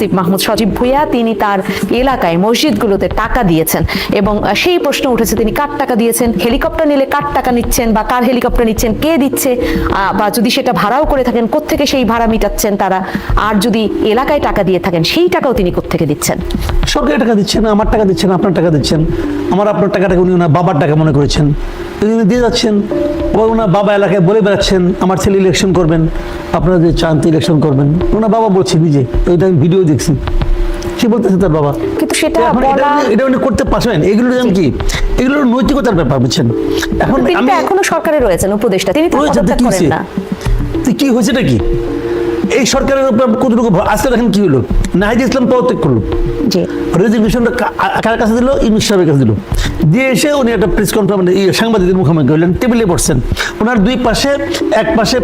আসিফ মাহমুদ সজীব ভুঁইয়া তিনি তার এলাকায় মসজিদগুলোতে টাকা দিয়েছেন এবং সেই প্রশ্ন উঠেছে তিনি কার টাকা দিয়েছেন, হেলিকপ্টার নিলে কার টাকা নিচ্ছেন বা কার হেলিকপ্টার নিচ্ছেন, কে দিচ্ছে, বা যদি সেটা ভাড়াও করে থাকেন কোত্থেকে সেই ভাড়া মিটাচ্ছেন তারা, আর যদি এলাকায় টাকা দিয়ে থাকেন সেই টাকাও তিনি কোত্থেকে দিচ্ছেন। সরকারি টাকা দিচ্ছেন, আমার টাকা দিচ্ছেন, আপনার টাকা দিচ্ছেন, আমার আপনার টাকাটাকে উনি ওনার বাবার টাকা মনে করেছেন, উনি দিয়ে যাচ্ছেন। আবার ওনার বাবা এলাকায় বলে বেড়াচ্ছেন আমার ছেলে ইলেকশন করবেন, আপনারা যদি চান তো ইলেকশন করবেন। ওনার বাবা বলছে নিজে, ওইটা আমি ভিডিও দেখছি, সে বলতেছে তার বাবা। কিন্তু সেটা এটা উনি করতে পারছেন, এগুলো যেমন কি এগুলো নৈতিকতার ব্যাপার, বুঝছেন। এখন তিনি তো এখনো সরকারে রয়েছেন উপদেষ্টা, তিনি তো পদত্যাগ করেন না। কি হয়েছেটা কি এই সরকারের উপর কতটুকু আজকে দেখেন কি হলো, নাহিদ ইসলাম পদত্যাগ করলো, রেজিগনেশনটা কার কাছে দিল, ইউনূস সাহেবের কাছে দিল, দিয়ে এসে উনি একটা প্রেস কনফারেন্স সাংবাদিকদের মুখোমুখি হলেন, টেবিলে বসছেন, ওনার দুই পাশে, এক পাশে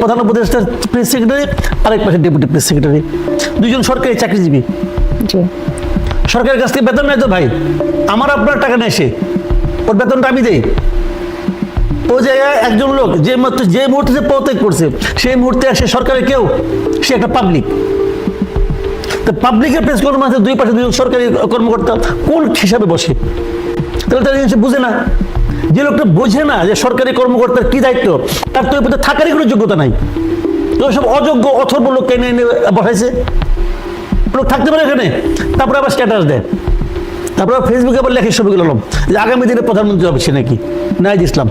প্রধান উপদেষ্টার প্রেস সেক্রেটারি, আরেক পাশে ডেপুটি প্রেস সেক্রেটারি, দুইজন সরকারি চাকরিজীবী। সরকারের কাছ থেকে বেতন নেয় তো ভাই, আমার আপনার টাকা নেয়, সে ওর বেতনটা আমি দেই। ও জায়গায় একজন লোক যে মুহূর্তে সে পদত্যাগ করছে সেই মুহূর্তে আসে সরকারের কেউ, সে একটা পাবলিক। তো পাবলিকের প্রেস কনফারেন্সে দুই পাশে দুজন সরকারি কর্মকর্তা কোন হিসাবে বসে? তাহলে তারা জিনিস বুঝে না। যে লোকটা বোঝে না যে সরকারি কর্মকর্তার কি দায়িত্ব, তার তো এর থাকারই কোনো যোগ্যতা নাই। তো সব অযোগ্য অথর্ব লোককে এনে এনে বসাইছে, লোক থাকতে পারে এখানে, তারপরে আবার স্ট্যাটাস দেয়, তারপরে ফেসবুকে আবার লেখে শফিকুল আলম যে আগামী দিনে প্রধানমন্ত্রী হবে সে নাকি, নাহিদ ইসলাম।